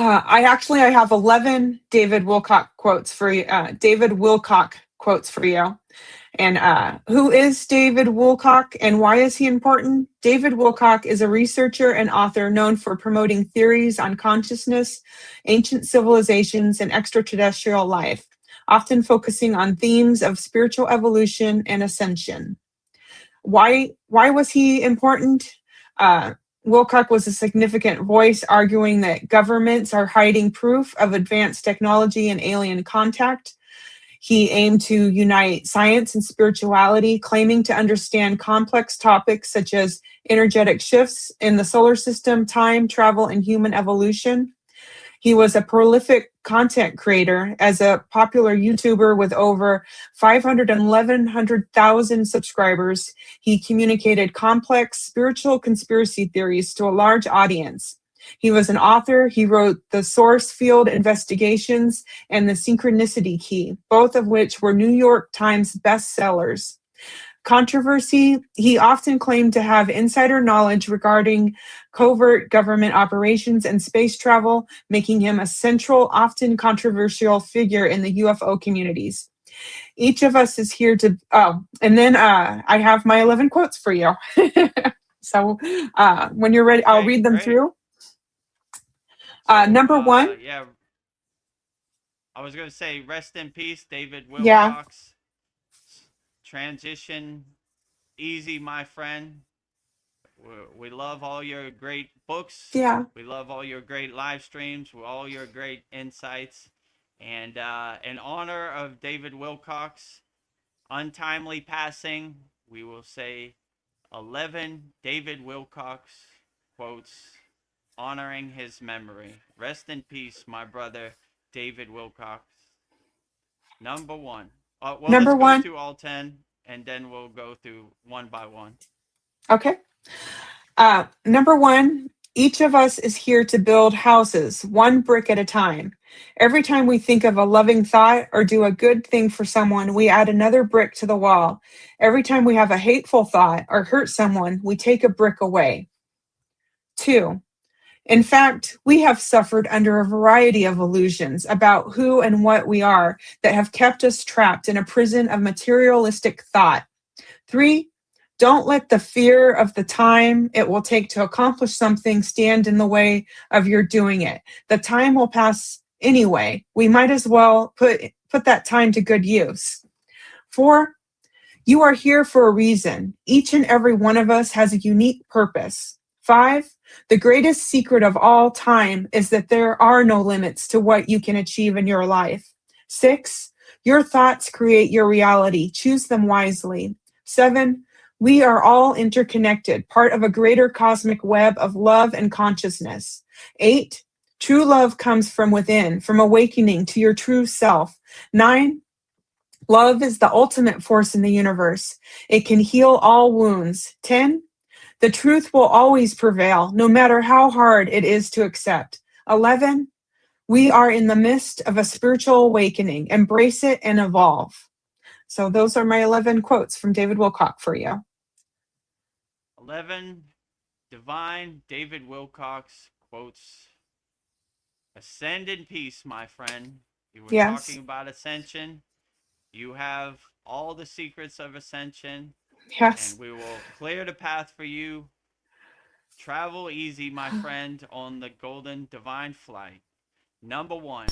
I have 11 David Wilcock quotes for you. David Wilcock quotes for you. And who is David Wilcock and why is he important? David Wilcock is a researcher and author known for promoting theories on consciousness, ancient civilizations, and extraterrestrial life, often focusing on themes of spiritual evolution and ascension. Why was he important? Wilcock was a significant voice arguing that governments are hiding proof of advanced technology and alien contact. He aimed to unite science and spirituality, claiming to understand complex topics such as energetic shifts in the solar system, time, travel, and human evolution. He was a prolific content creator as a popular YouTuber with over 1,100,000 subscribers. He communicated complex spiritual conspiracy theories to a large audience. He was an author. He wrote The Source Field Investigations and The Synchronicity Key, both of which were New York Times bestsellers. Controversy: he often claimed to have insider knowledge regarding covert government operations and space travel, making him a central, often controversial figure in the UFO communities. Each of us is here to, and then I have my 11 quotes for you. So when you're ready, I'll read them through. Number one. Yeah, I was going to say, rest in peace, David Wilcock. Yeah. Transition easy, my friend. We love all your great books. Yeah. We love all your great live streams, all your great insights. And in honor of David Wilcock's untimely passing, we will say 11 David Wilcock's quotes honoring his memory. Rest in peace, my brother, David Wilcock. Number one. Number let's one. Go through all 10, and then we'll go through one by one. Okay. Number one, each of us is here to build houses, one brick at a time. Every time we think of a loving thought or do a good thing for someone, we add another brick to the wall. Every time we have a hateful thought or hurt someone, we take a brick away. 2, in fact, we have suffered under a variety of illusions about who and what we are that have kept us trapped in a prison of materialistic thought. 3, don't let the fear of the time it will take to accomplish something stand in the way of your doing it. The time will pass anyway. We might as well put that time to good use. 4, you are here for a reason. Each and every one of us has a unique purpose. 5, the greatest secret of all time is that there are no limits to what you can achieve in your life. 6, your thoughts create your reality. Choose them wisely. 7, we are all interconnected, part of a greater cosmic web of love and consciousness. 8, true love comes from within, from awakening to your true self. 9, love is the ultimate force in the universe. It can heal all wounds. 10, the truth will always prevail, no matter how hard it is to accept. 11, we are in the midst of a spiritual awakening. Embrace it and evolve. So those are my 11 quotes from David Wilcock for you. 11 divine David Wilcock's quotes. Ascend in peace, my friend. You were talking about ascension. You have all the secrets of ascension. Yes. And we will clear the path for you. Travel easy, my friend, on the golden divine flight. Number 1.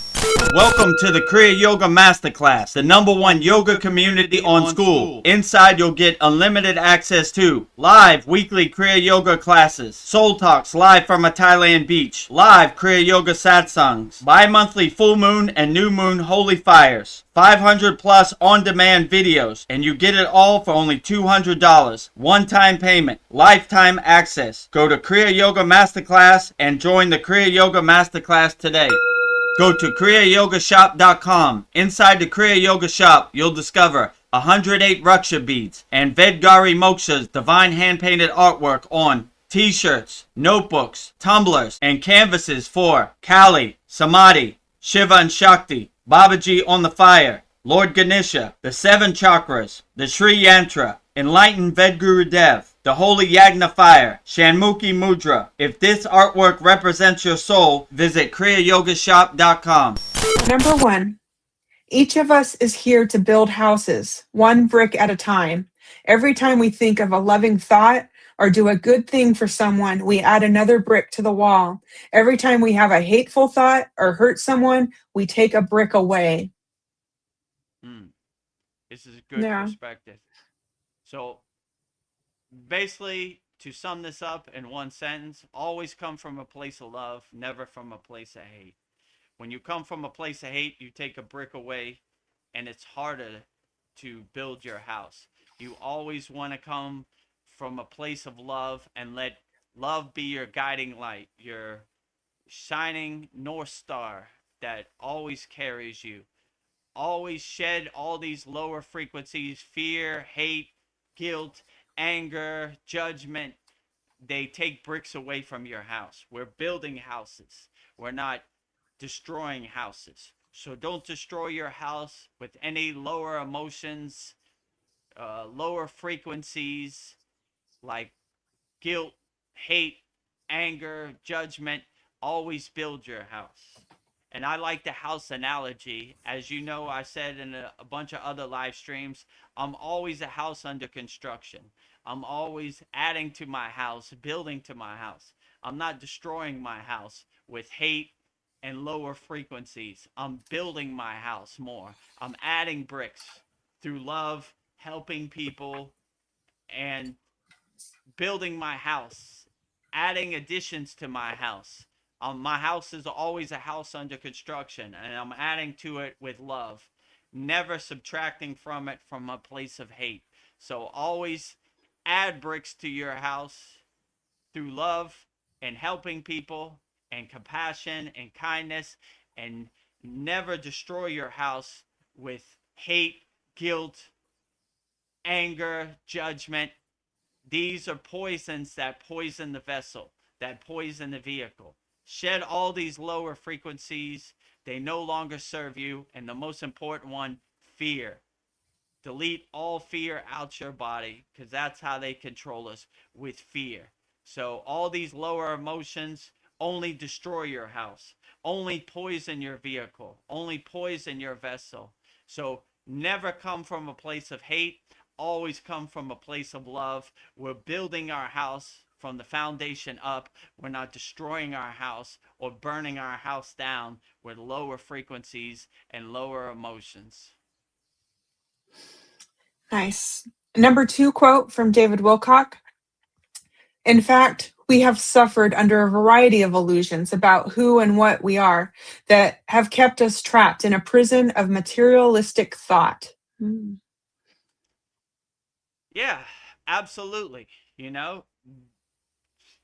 Welcome to the Kriya Yoga Masterclass, the #1 yoga community on SKOOL. Inside, you'll get unlimited access to live weekly Kriya Yoga classes, soul talks live from a Thailand beach, live Kriya Yoga satsangs, bi-monthly full moon and new moon holy fires, 500 plus on-demand videos, and you get it all for only $200. One-time payment, lifetime access. Go to Kriya Yoga Masterclass and join the Kriya Yoga Masterclass today. Go to kriyayogamasterclass.com. Inside the Kriya Yoga shop, you'll discover 108 Raksha beads and Vedgari Moksha's divine hand-painted artwork on t-shirts, notebooks, tumblers, and canvases for Kali, Samadhi, Shiva and Shakti, Babaji on the fire, Lord Ganesha, the 7 chakras, the Sri Yantra, Enlightened Vedguru Dev, The Holy Yagna Fire, Shanmukhi Mudra. If this artwork represents your soul, visit kriyayogamasterclass.com. Number one, each of us is here to build houses, one brick at a time. Every time we think of a loving thought or do a good thing for someone, we add another brick to the wall. Every time we have a hateful thought or hurt someone, we take a brick away. Mm, this is a good Yeah. perspective. So basically, to sum this up in one sentence, always come from a place of love, never from a place of hate. When you come from a place of hate, you take a brick away, and it's harder to build your house. You always want to come from a place of love and let love be your guiding light, your shining north star that always carries you. Always shed all these lower frequencies: fear, hate, guilt, anger, judgment. They take bricks away from your house. We're building houses. We're not destroying houses. So don't destroy your house with any lower emotions, lower frequencies like guilt, hate, anger, judgment. Always build your house. And I like the house analogy. As you know, I said in a bunch of other live streams, I'm always a house under construction. I'm always adding to my house, building to my house. I'm not destroying my house with hate and lower frequencies. I'm building my house more. I'm adding bricks through love, helping people, and building my house, adding additions to my house. My house is always a house under construction, and I'm adding to it with love, never subtracting from it from a place of hate. So always add bricks to your house through love and helping people and compassion and kindness, and never destroy your house with hate, guilt, anger, judgment. These are poisons that poison the vessel, that poison the vehicle. Shed all these lower frequencies. They no longer serve you. And the most important one, fear. Delete all fear out your body, because that's how they control us, with fear. So all these lower emotions only destroy your house, only poison your vehicle, only poison your vessel. So never come from a place of hate, always come from a place of love. We're building our house from the foundation up. We're not destroying our house or burning our house down with lower frequencies and lower emotions. Nice. Number two quote from David Wilcock. In fact, we have suffered under a variety of illusions about who and what we are that have kept us trapped in a prison of materialistic thought. Mm. Yeah, absolutely. You know,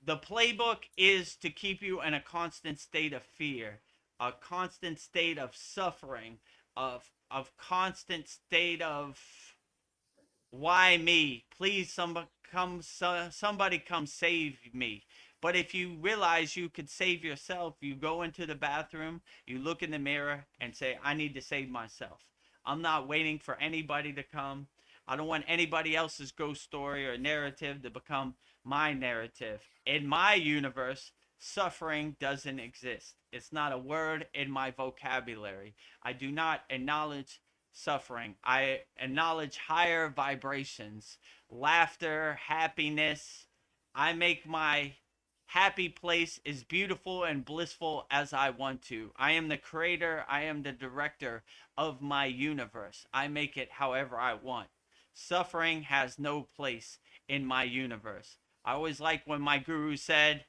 the playbook is to keep you in a constant state of fear, a constant state of suffering, of constant state of why me? Please, somebody come save me. But if you realize you could save yourself, you go into the bathroom, you look in the mirror and say, I need to save myself. I'm not waiting for anybody to come. I don't want anybody else's ghost story or narrative to become my narrative. In my universe, suffering doesn't exist. It's not a word in my vocabulary. I do not acknowledge suffering. I acknowledge higher vibrations, laughter, happiness. I make my happy place as beautiful and blissful as I want to. I am the creator, I am the director of my universe. I make it however I want. Suffering has no place in my universe. I always like when my guru said,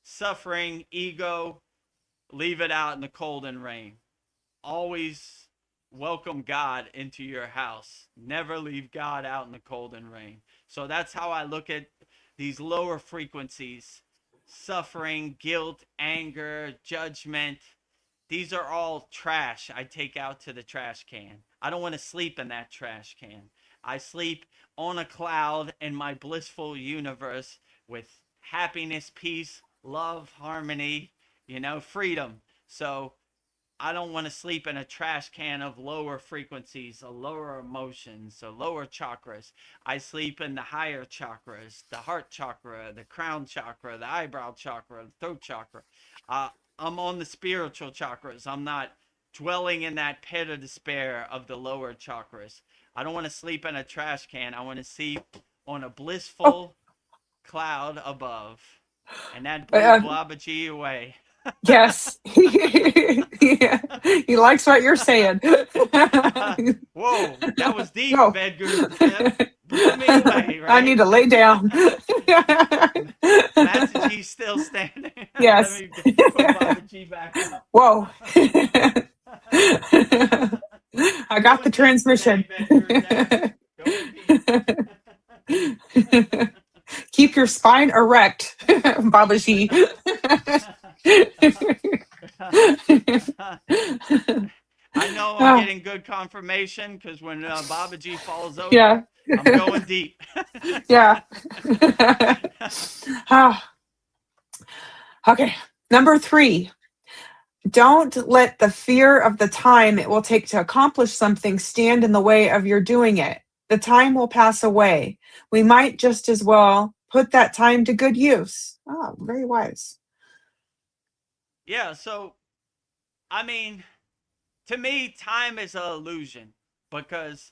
suffering, ego, leave it out in the cold and rain. Always welcome God into your house. Never leave God out in the cold and rain. So that's how I look at these lower frequencies: suffering, guilt, anger, judgment. These are all trash I take out to the trash can. I don't want to sleep in that trash can. I sleep on a cloud in my blissful universe with happiness, peace, love, harmony, freedom. So I don't want to sleep in a trash can of lower frequencies, or lower emotions, or lower chakras. I sleep in the higher chakras, the heart chakra, the crown chakra, the eyebrow chakra, the throat chakra. Uh, I'm on the spiritual chakras. I'm not dwelling in that pit of despair of the lower chakras. I don't want to sleep in a trash can. I want to sleep on a Oh, blissful cloud above, and that blew uh, Babaji away. yes. Yeah. He likes what you're saying. Whoa, that was deep, No. Bed Guru Dev. Blew me away, I need right? to lay down. Master G's still standing. Let Yes. me put Baba G back up. Whoa. I got the Going deep today, transmission. Bed Guru Dev. Going deep. Keep your spine erect, Baba Ji. I know I'm Ah, getting good confirmation because when Baba G falls yeah. over, I'm going deep. Yeah. Ah, okay. Number 3. Don't let the fear of the time it will take to accomplish something stand in the way of your doing it. The time will pass away. We might just as well put that time to good use. Oh, very wise. Yeah, so, I mean, to me, time is an illusion because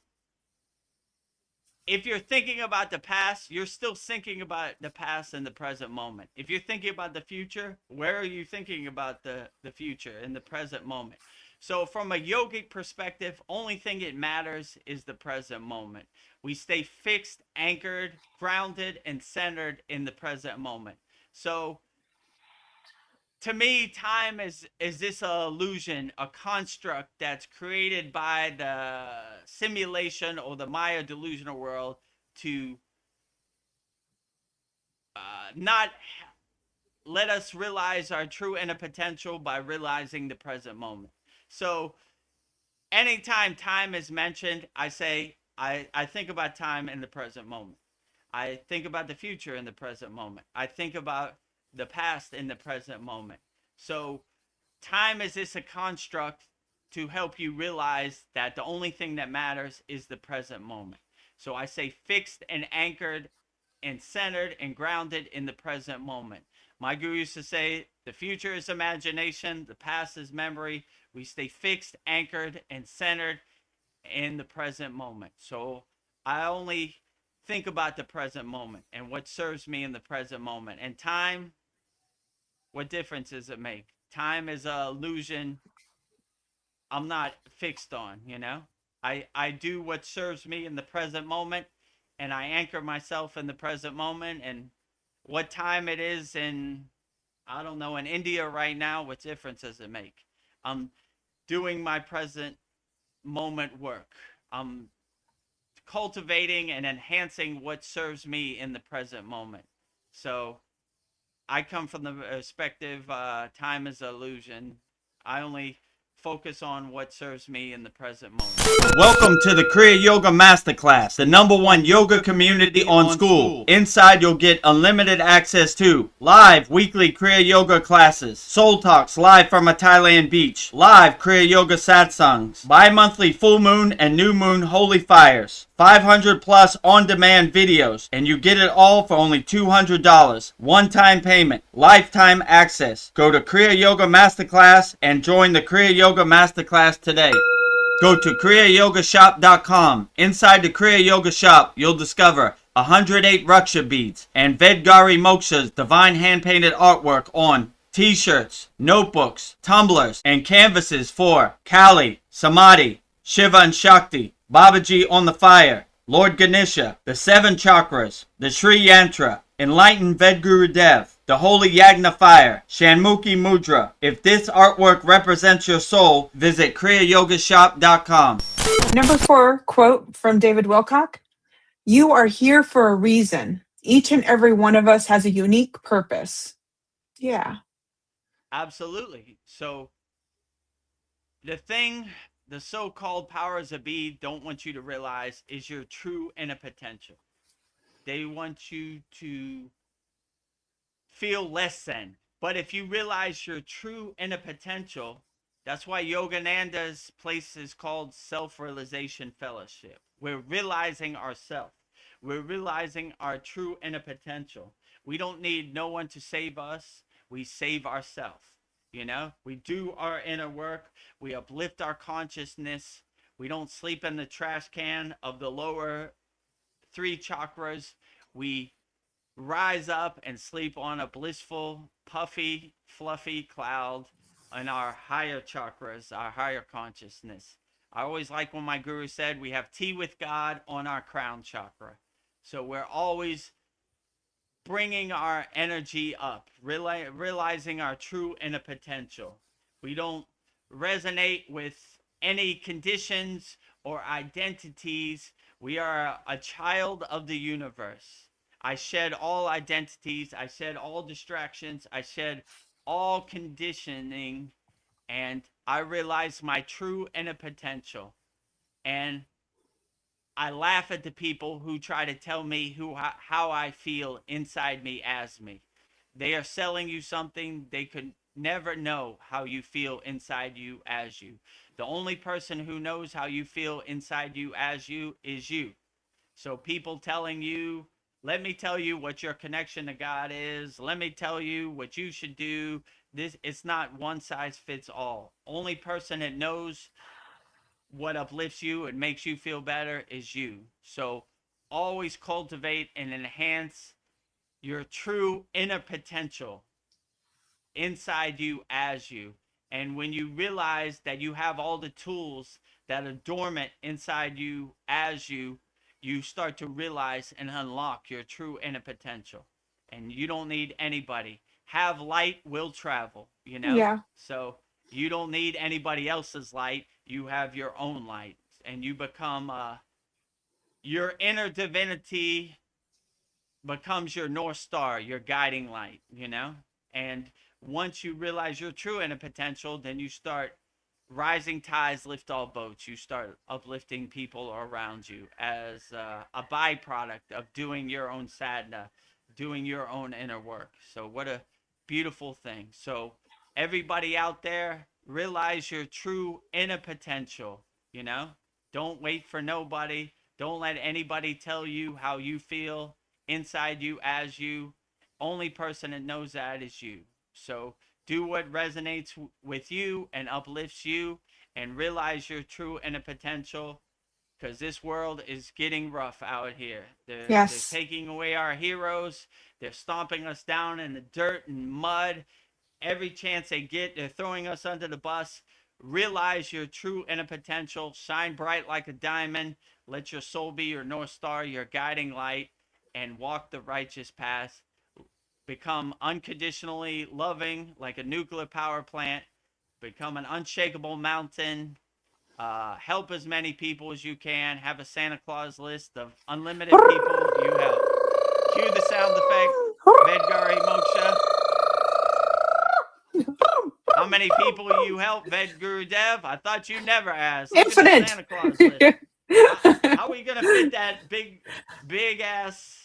if you're thinking about the past, you're still thinking about the past in the present moment. If you're thinking about the future, where are you thinking about the future in the present moment? So, from a yogic perspective, only thing it matters is the present moment. We stay fixed, anchored, grounded, and centered in the present moment. So, to me, time is this illusion, a construct that's created by the simulation or the Maya delusional world to not let us realize our true inner potential by realizing the present moment. So anytime time is mentioned, I say I think about time in the present moment. I think about the future in the present moment. I think about the past in the present moment. So time is this a construct to help you realize that the only thing that matters is the present moment. So I say fixed and anchored and centered and grounded in the present moment. My guru used to say the future is imagination, the past is memory. We stay fixed, anchored, and centered in the present moment. So I only think about the present moment and what serves me in the present moment. And time, what difference does it make? Time is an illusion I'm not fixed on, you know? I do what serves me in the present moment and I anchor myself in the present moment and what time it is in I don't know in India right now, what difference does it make? I'm doing my present moment work. I'm cultivating and enhancing what serves me in the present moment. So I come from the perspective time is an illusion. I only focus on what serves me in the present moment. Welcome to the Kriya Yoga Masterclass, the #1 yoga community on SKOOL. Inside, you'll get unlimited access to live weekly Kriya Yoga classes, soul talks live from a Thailand beach, live Kriya Yoga satsangs, bi-monthly full moon and new moon holy fires, 500 plus on-demand videos, and you get it all for only $200. One-time payment, lifetime access. Go to Kriya Yoga Masterclass and join the Kriya Yoga Masterclass today. Go to kriyayogashop.com. Inside the Kriya Yoga shop, you'll discover 108 Raksha beads and Vedgari Moksha's divine hand-painted artwork on t-shirts, notebooks, tumblers, and canvases for Kali, Samadhi, Shiva and Shakti, Babaji on the fire, Lord Ganesha, the 7 chakras, the Sri Yantra, Enlightened Vedguru Dev, the Holy Yagna Fire, Shanmukhi Mudra. If this artwork represents your soul, visit kriyayogashop.com. Number 4, quote from David Wilcock. You are here for a reason. Each and every one of us has a unique purpose. Yeah. Absolutely. So the thing the so-called powers of be don't want you to realize is your true inner potential. They want you to feel less than. But if you realize your true inner potential, That's why Yogananda's place is called Self-Realization Fellowship. We're realizing ourselves. We're realizing our true inner potential. We don't need no one to save us. We save ourselves. You know, we do our inner work. We uplift our consciousness. We don't sleep in the trash can of the lower three chakras. We rise up and sleep on a blissful, puffy, fluffy cloud in our higher chakras, our higher consciousness. I always like when my guru said we have tea with God on our crown chakra. So we're always bringing our energy up, realizing our true inner potential. We don't resonate with any conditions or identities. We are a child of the universe. I shed all identities, I shed all distractions, I shed all conditioning, and I realize my true inner potential. And I laugh at the people who try to tell me how I feel inside me as me. They are selling you something. They could never know how you feel inside you as you. The only person who knows how you feel inside you as you is you. So people telling you, let me tell you what your connection to God is. Let me tell you what you should do. This it's not one size fits all. Only person that knows what uplifts you and makes you feel better is you. So always cultivate and enhance your true inner potential inside you as you. And when you realize that you have all the tools that are dormant inside you as you start to realize and unlock your true inner potential. And you don't need anybody. Have light will travel, you know? Yeah. So you don't need anybody else's light. You have your own light. And you become your inner divinity becomes your north star, your guiding light, you know? And once you realize your true inner potential, then you start rising tides lift all boats. You start uplifting people around you as a byproduct of doing your own sadhana, doing your own inner work. So what a beautiful thing. So everybody out there, realize your true inner potential, you know? Don't wait for nobody. Don't let anybody tell you how you feel inside you as you. Only person that knows that is you. So do what resonates with you and uplifts you, and realize your true inner potential, because this world is getting rough out here. They're Yes. taking away our heroes. They're stomping us down in the dirt and mud. Every chance they get, they're throwing us under the bus. Realize your true inner potential. Shine bright like a diamond. Let your soul be your North Star, your guiding light, and walk the righteous path. Become unconditionally loving like a nuclear power plant. Become an unshakable mountain. Help as many people as you can. Have a Santa Claus list of unlimited people you help. Cue the sound effect, Vedgari Moksha. How many people you help, Ved Guru Dev? I thought you never asked. Look at the Infinite. Santa Claus list. How are we gonna fit that big ass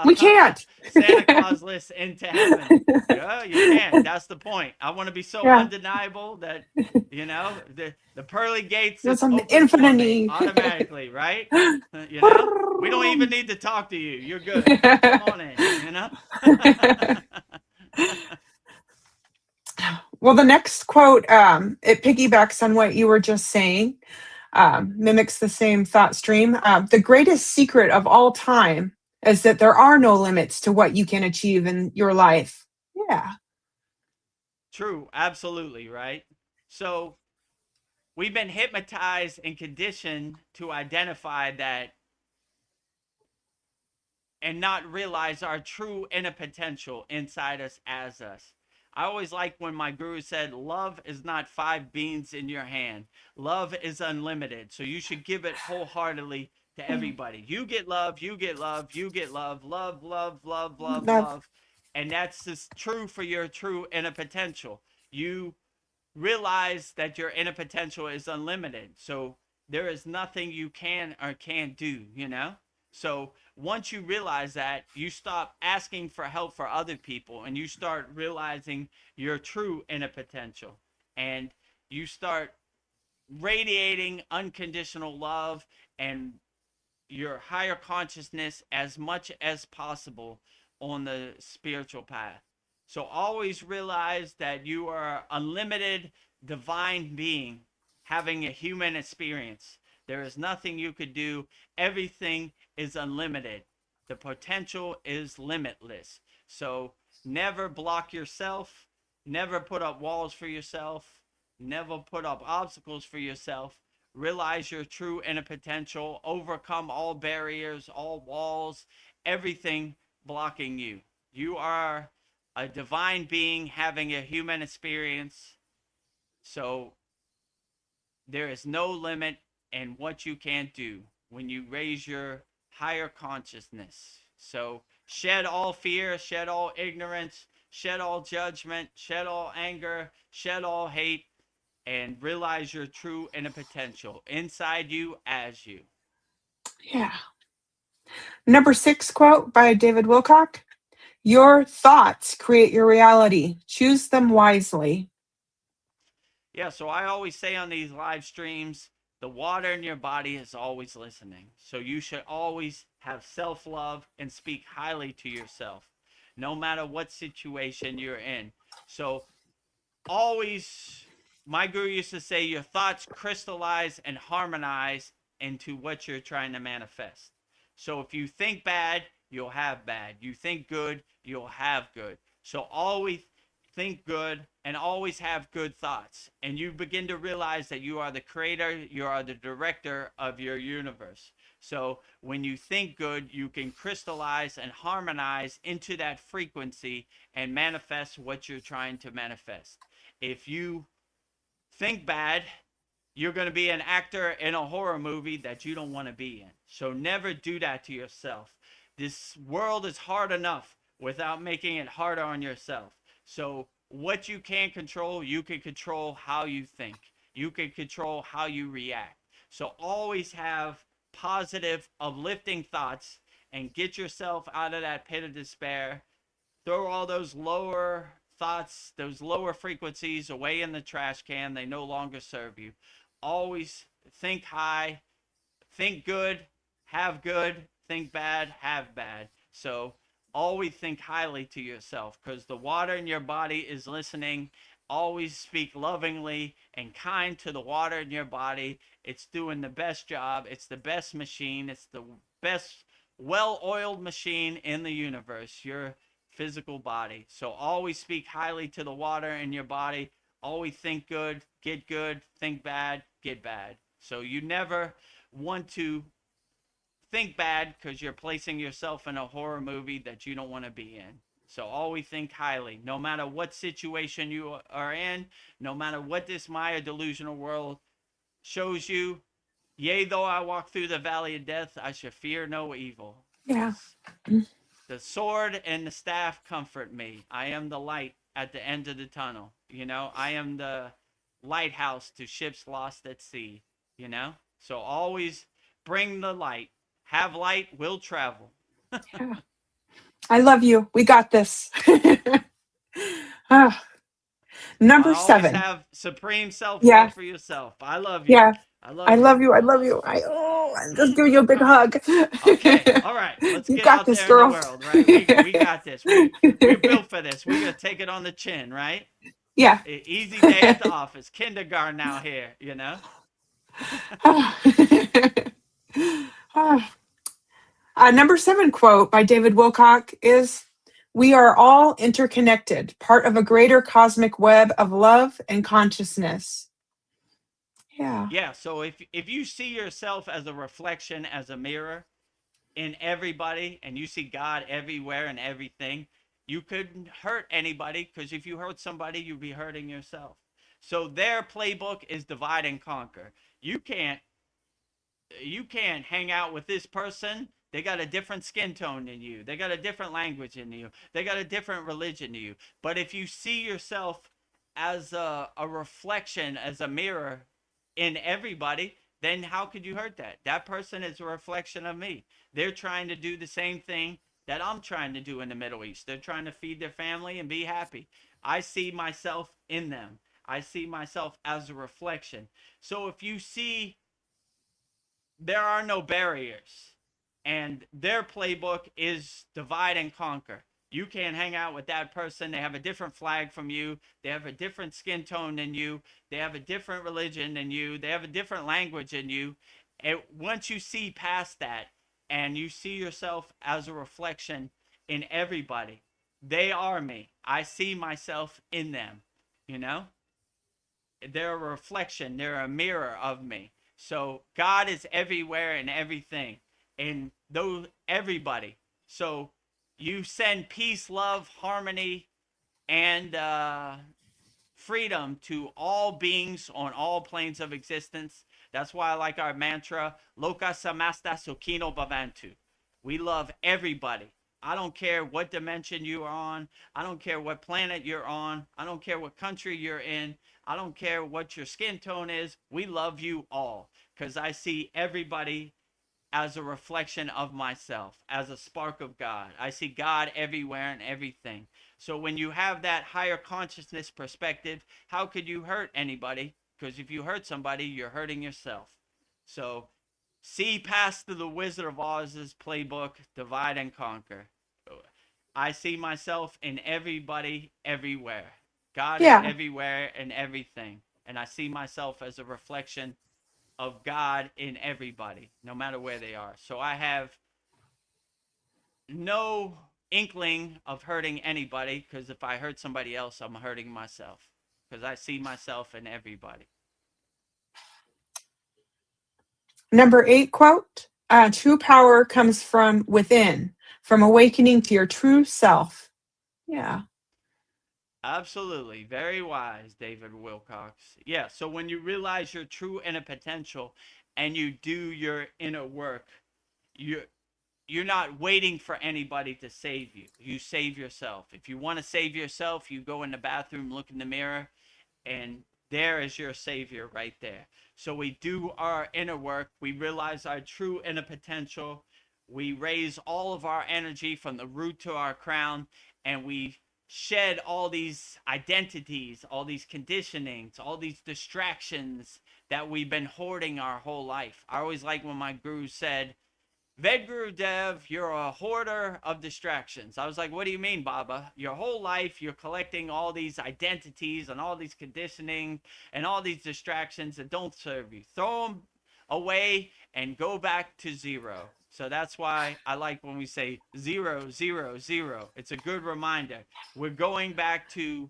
We can't. Santa Claus list into heaven? Yeah, you can't. That's the point. I want to be so Yeah. undeniable that the pearly gates That's is an open for me infinity. automatically, right? You know, we don't even need to talk to you. You're good. Come on in. You know. Well, the next quote, it piggybacks on what you were just saying, mimics the same thought stream. The greatest secret of all time is that there are no limits to what you can achieve in your life. Yeah. True, absolutely, right? So we've been hypnotized and conditioned to identify that and not realize our true inner potential inside us as us. I always like when my guru said, love is not five beans in your hand. Love is unlimited. So you should give it wholeheartedly to everybody. You get love, you get love, you get love, love, love, love, love, Love. love. And that's just true for your true inner potential. You realize that your inner potential is unlimited. So there is nothing you can or can't do, you know? So once you realize that, you stop asking for help for other people and you start realizing your true inner potential. And you start radiating unconditional love and your higher consciousness as much as possible on the spiritual path. So always realize that you are unlimited divine being having a human experience. There is nothing you could do. Everything is unlimited. The potential is limitless. So never block yourself. Never put up walls for yourself. Never put up obstacles for yourself. Realize your true inner potential, overcome all barriers, all walls, everything blocking you. You are a divine being having a human experience. So there is no limit in what you can do when you raise your higher consciousness. So shed all fear, shed all ignorance, shed all judgment, shed all anger, shed all hate, and realize your true inner potential inside you as you. Yeah. Number 6 quote by David Wilcock. Your thoughts create your reality. Choose them wisely. Yeah, so I always say on these live streams, the water in your body is always listening. So you should always have self love and speak highly to yourself, no matter what situation you're in. So always, my guru used to say, your thoughts crystallize and harmonize into what you're trying to manifest. So if you think bad, you'll have bad. You think good, you'll have good. So always think good and always have good thoughts. And you begin to realize that you are the creator, you are the director of your universe. So when you think good, you can crystallize and harmonize into that frequency and manifest what you're trying to manifest. If you think bad, you're going to be an actor in a horror movie that you don't want to be in. So never do that to yourself. This world is hard enough without making it harder on yourself. So what you can control, you can control how you think. You can control how you react. So always have positive, uplifting thoughts and get yourself out of that pit of despair. Throw all those lower thoughts, those lower frequencies away in the trash can. They no longer serve you. Always think high, think good, think bad, have bad. So always think highly to yourself because the water in your body is listening. Always speak lovingly and kind to the water in your body. It's doing the best job. It's the best machine. It's the best well oiled machine in the universe, your physical body. So always speak highly to the water in your body. Always think good, think bad, get bad. So you never want to think bad because you're placing yourself in a horror movie that you don't want to be in. So always think highly, no matter what situation you are in, no matter what this Maya delusional world shows you. Yea, though I walk through the valley of death, I shall fear no evil, Yeah. because the sword and the staff comfort me. I am the light at the end of the tunnel. I am the lighthouse to ships lost at sea. So always bring the light. Have light, will travel. Yeah. I love you. We got this. Ah, number Always 7. have supreme self Yeah. love for yourself. I love you. Yeah. I I love you. love you. I love you. I'm just giving you a big hug. Okay, all right. Let's You get got out this, there in the girl. world, right? We got this. We're built for this. We're gonna take it on the chin, right? Yeah. Easy day at the office. Kindergarten out here. Ah. Number 7 quote by David Wilcock is, we are all interconnected, part of a greater cosmic web of love and consciousness. Yeah. Yeah. So if you see yourself as a reflection, as a mirror in everybody, and you see God everywhere and everything, you couldn't hurt anybody because if you hurt somebody, you'd be hurting yourself. So their playbook is divide and conquer. You can't you can't hang out with this person. They got a different skin tone than you. They got a different language than you. They got a different religion than you. But if you see yourself as a reflection, as a mirror in everybody, then how could you hurt that? That person is a reflection of me. They're trying to do the same thing that I'm trying to do in the Middle East. They're trying to feed their family and be happy. I see myself in them. I see myself as a reflection. So if you see, there are no barriers, and their playbook is divide and conquer. You can't hang out with that person. They have a different flag from you. They have a different skin tone than you. They have a different religion than you. They have a different language than you. And once you see past that and you see yourself as a reflection in everybody, they are me. I see myself in them, you know? They're a reflection, they're a mirror of me. So God is everywhere and everything, and those everybody. So you send peace, love, harmony, and freedom to all beings on all planes of existence. That's why I like our mantra, Loka Samasta Sukhino Bhavantu. We love everybody. I don't care what dimension you are on. I don't care what planet you're on. I don't care what country you're in. I don't care what your skin tone is. We love you all because I see everybody as a reflection of myself, as a spark of God. I see God everywhere and everything. So when you have that higher consciousness perspective, how could you hurt anybody? Because if you hurt somebody, you're hurting yourself. So see past the Wizard of Oz's playbook, divide and conquer. I see myself in everybody, everywhere. God is Yeah. everywhere and everything. And I see myself as a reflection of God in everybody, no matter where they are. So I have no inkling of hurting anybody because if I hurt somebody else, I'm hurting myself because I see myself in everybody. Number 8 quote, true power comes from within, from awakening to your true self. Yeah. Absolutely. Very wise, David Wilcox. Yeah. So when you realize your true inner potential and you do your inner work, you you're not waiting for anybody to save you. You save yourself. If you want to save yourself, you go in the bathroom, look in the mirror, and there is your savior right there. So we do our inner work. We realize our true inner potential. We raise all of our energy from the root to our crown, and we shed all these identities, all these conditionings, all these distractions that we've been hoarding our whole life. I always like when my guru said, Vedguru Dev, you're a hoarder of distractions. I was like, what do you mean, Baba? Your whole life, you're collecting all these identities and all these conditioning and all these distractions that don't serve you. Throw them away and go back to zero. So that's why I like when we say zero, zero, zero. It's a good reminder. We're going back to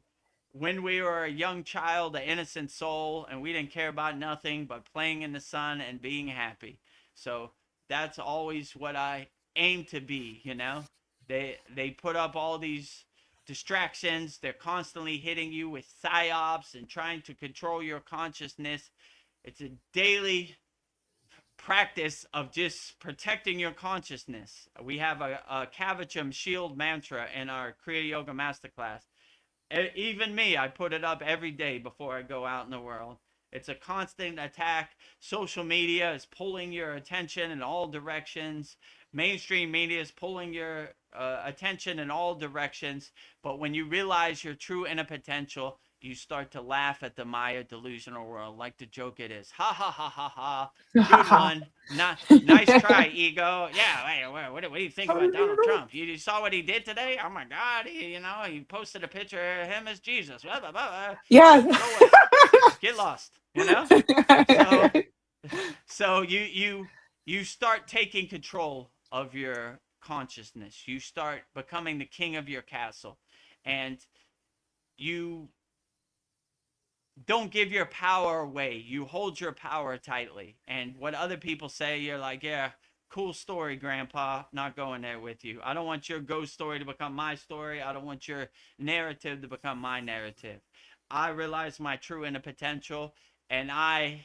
when we were a young child, an innocent soul, and we didn't care about nothing but playing in the sun and being happy. So that's always what I aim to be, you know? They put up all these distractions. They're constantly hitting you with psyops and trying to control your consciousness. It's a daily practice of just protecting your consciousness. We have a Kavacham shield mantra in our Kriya Yoga Masterclass. Even me, I put it up every day before I go out in the world. It's a constant attack. Social media is pulling your attention in all directions. Mainstream media is pulling your attention in all directions. But when you realize your true inner potential, you start to laugh at the Maya delusional world like the joke it is. Ha ha ha ha ha. Good one. Nice try, ego. Yeah, what do you think about Donald Trump? You saw what he did today? Oh my God, he posted a picture of him as Jesus. Blah, blah, blah. Yeah. Go away. Get lost. So so you start taking control of your consciousness. You start becoming the king of your castle. And you don't give your power away. You hold your power tightly. And what other people say, you're like, yeah, cool story, Grandpa. Not going there with you. I don't want your ghost story to become my story. I don't want your narrative to become my narrative. I realize my true inner potential and I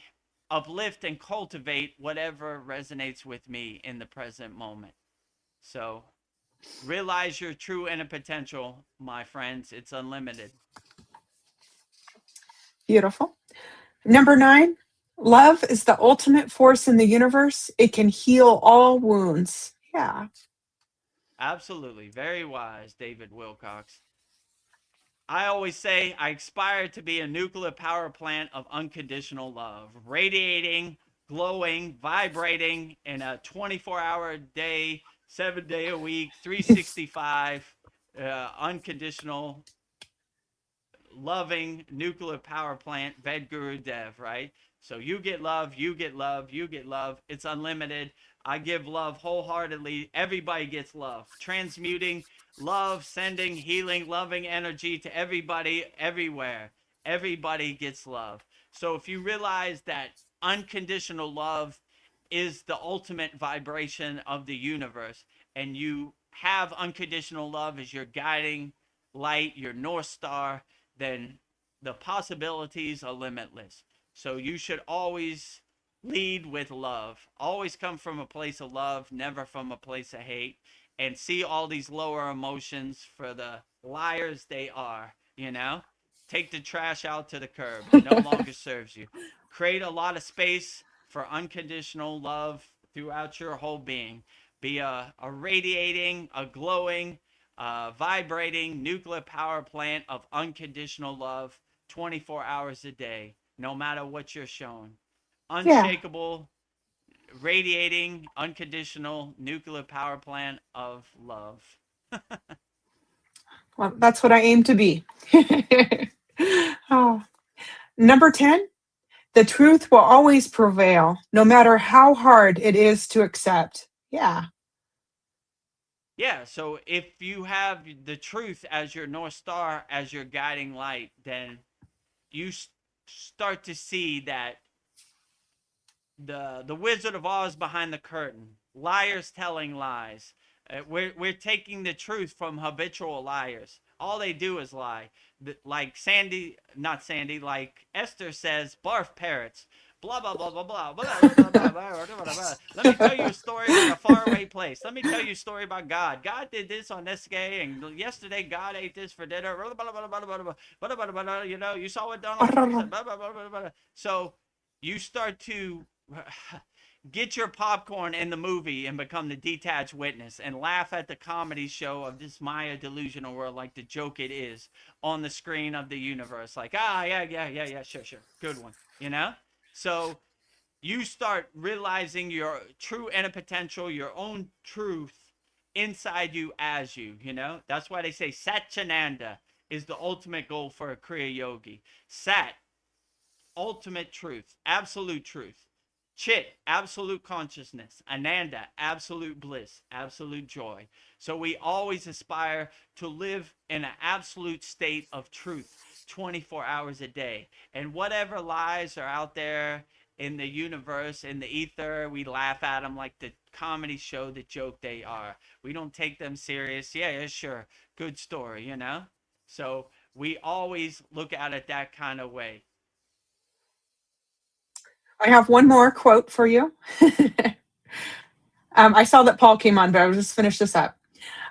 uplift and cultivate whatever resonates with me in the present moment. So realize your true inner potential, my friends. It's unlimited. Beautiful. Number 9, love is the ultimate force in the universe. It can heal all wounds. Yeah. Absolutely. Very wise, David Wilcox. I always say I aspire to be a nuclear power plant of unconditional love, radiating, glowing, vibrating in a 24-hour day, 7 day a week, 365, unconditional loving nuclear power plant, Ved Guru Dev, right? So you get love, you get love, you get love. It's unlimited. I give love wholeheartedly. Everybody gets love. Transmuting love, sending healing, loving energy to everybody, everywhere. Everybody gets love. So if you realize that unconditional love is the ultimate vibration of the universe, and you have unconditional love as your guiding light, your North Star, then the possibilities are limitless. So you should always lead with love. Always come from a place of love, never from a place of hate. And see all these lower emotions for the liars they are, you know? Take the trash out to the curb. It no longer serves you. Create a lot of space for unconditional love throughout your whole being. Be a radiating, a glowing, vibrating nuclear power plant of unconditional love 24 hours a day, no matter what you're shown. Yeah. Unshakable, radiating, unconditional nuclear power plant of love. Well, that's what I aim to be. Oh. Number 10, the truth will always prevail, no matter how hard it is to accept. Yeah. Yeah, so if you have the truth as your North Star, as your guiding light, then you start to see that the Wizard of Oz behind the curtain, liars telling lies. We're taking the truth from habitual liars. All they do is lie. Like Sandy, not Sandy, like Esther says, barf parrots. Blah blah blah blah blah blah blah blah blah blah blah blah. Let me tell you a story about a faraway place. Let me tell you a story about God. God did this on this day, and yesterday God ate this for dinner. Blah blah blah blah blah blah blah blah blah. You know, you saw what Donald Trump said. Blah blah blah blah blah. So you start to get your popcorn in the movie and become the detached witness and laugh at the comedy show of this Maya delusional world like the joke it is on the screen of the universe. Like, yeah, sure, sure. Good one. You know? So you start realizing your true inner potential, your own truth inside you as you, you know? That's why they say Satchananda is the ultimate goal for a Kriya yogi. Sat, ultimate truth, absolute truth. Chit, absolute consciousness. Ananda, absolute bliss, absolute joy. So we always aspire to live in an absolute state of truth 24 hours a day. And whatever lies are out there in the universe, in the ether, we laugh at them like the comedy show, the joke they are. We don't take them serious. Yeah, yeah, sure. Good story, you know? So we always look at it that kind of way. I have one more quote for you. I saw that Paul came on, but I'll just finish this up.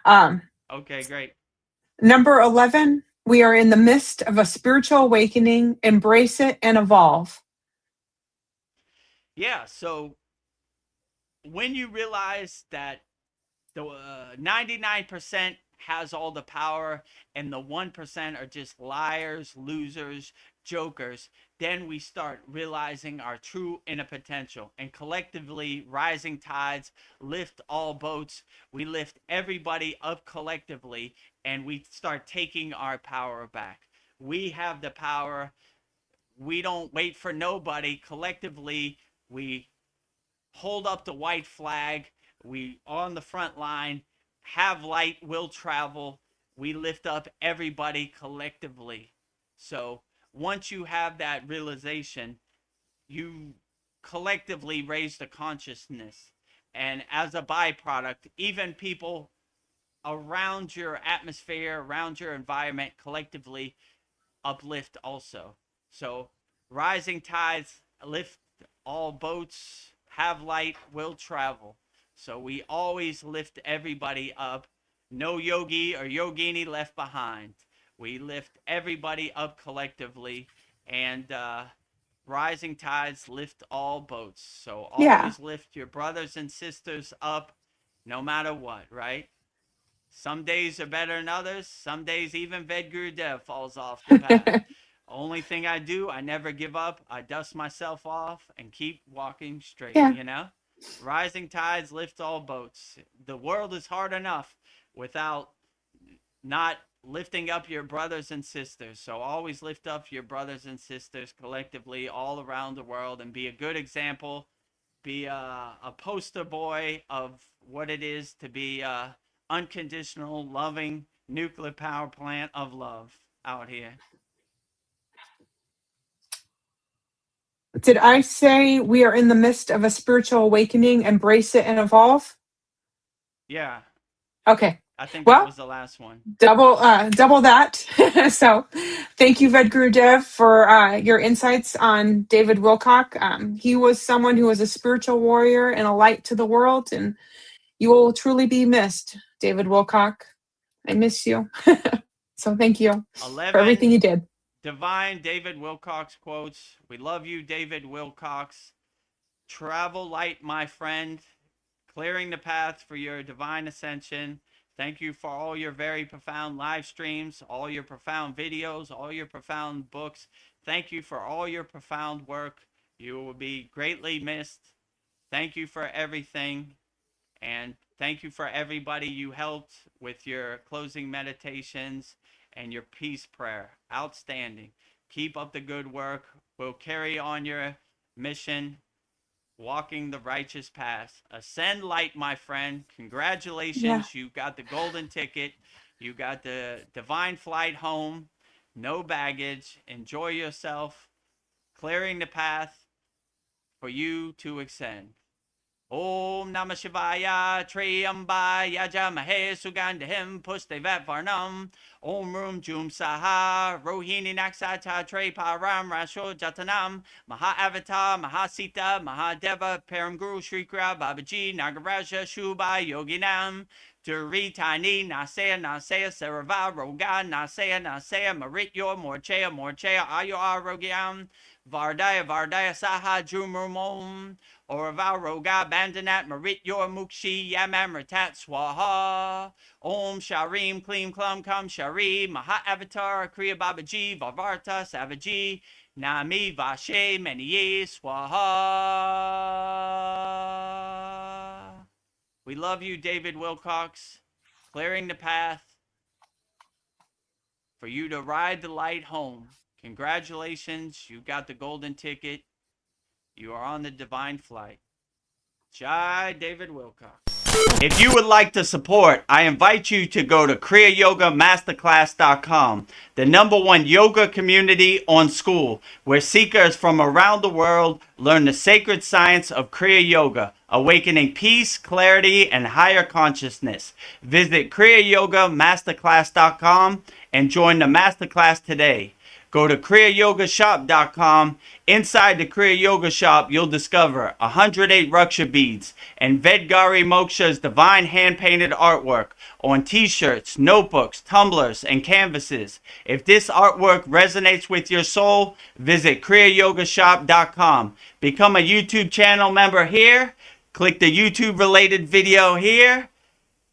Um, Okay, great. Number 11, we are in the midst of a spiritual awakening. Embrace it and evolve. Yeah, so when you realize that the 99% has all the power and the 1% are just liars, losers, jokers, then we start realizing our true inner potential. And collectively, rising tides lift all boats. We lift everybody up collectively and we start taking our power back. We have the power. We don't wait for nobody. Collectively, we hold up the white flag. We on the front line, have light, will travel. We lift up everybody collectively. So once you have that realization, you collectively raise the consciousness. And as a byproduct, even people around your atmosphere, around your environment collectively uplift also. So rising tides lift all boats, have light, will travel. So we always lift everybody up. No yogi or yogini left behind. We lift everybody up collectively, and rising tides lift all boats. So Yeah. always lift your brothers and sisters up no matter what, right? Some days are better than others. Some days even Vedgurudev falls off the path. Only thing I do, I never give up. I dust myself off and keep walking straight, Yeah. you know? Rising tides lift all boats. The world is hard enough without not lifting up your brothers and sisters. So always lift up your brothers and sisters collectively all around the world and be a good example. Be a poster boy of what it is to be a unconditional, loving nuclear power plant of love out here. Did I say we are in the midst of a spiritual awakening? Embrace it and evolve? Yeah, Okay. I think that Well, was the last one. double that. So thank you, Ved Gurudev, for your insights on David Wilcock. He was someone who was a spiritual warrior and a light to the world, and you will truly be missed, David Wilcock. I miss you. So thank you for everything 11 you did. divine David Wilcox quotes. We love you, David Wilcox. Travel light, my friend, clearing the path for your divine ascension. Thank you for all your very profound live streams, all your profound videos, all your profound books. Thank you for all your profound work. You will be greatly missed. Thank you for everything. And thank you for everybody you helped with your closing meditations and your peace prayer. Outstanding. Keep up the good work. We'll carry on your mission, walking the righteous path. Ascend light, my friend. Yeah. Congratulations. You got the golden ticket. You got the divine flight home. No baggage. Enjoy yourself. Clearing the path for you to ascend. Om Namah Shivaya Triyambaya Jamahe Sugandhim Pustevat Varnam Om Rum Jum Saha Rohini Naksata Tre Param Rasho Jatanam Mahavatar Mahasita Mahadeva Paramguru Shrikra Babaji Nagaraja Shubha Yoginam Duritani Nasaya Nasaya Sarava Roga Nasaya Nasaya Marityo Morchea Morchea Ayo Arogyam Vardaya Vardaya Saha Jumurmom Oraval Roga Bandanat Marit Yor Mukshi Yamamritat Swaha Om Sharim Klim Klum Kam Shari Maha Avatar Kriya Babaji Vavarta Savaji Nami Vashe Meniye Swaha. We love you, David Wilcox, clearing the path for you to ride the light home. Congratulations, you got the golden ticket. You are on the divine flight. Jai David Wilcox. If you would like to support, I invite you to go to kriyayogamasterclass.com, the #1 yoga community on SKOOL, where seekers from around the world learn the sacred science of Kriya Yoga, awakening peace, clarity, and higher consciousness. Visit kriyayogamasterclass.com and join the masterclass today. Go to kriyayogashop.com. Inside the Kriya Yoga Shop, you'll discover 108 Raksha beads and Vedgari Moksha's divine hand-painted artwork on t-shirts, notebooks, tumblers, and canvases. If this artwork resonates with your soul, visit kriyayogashop.com. Become a YouTube channel member here. Click the YouTube-related video here.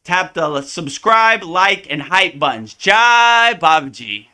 Tap the subscribe, like, and hype buttons. Jai Babaji.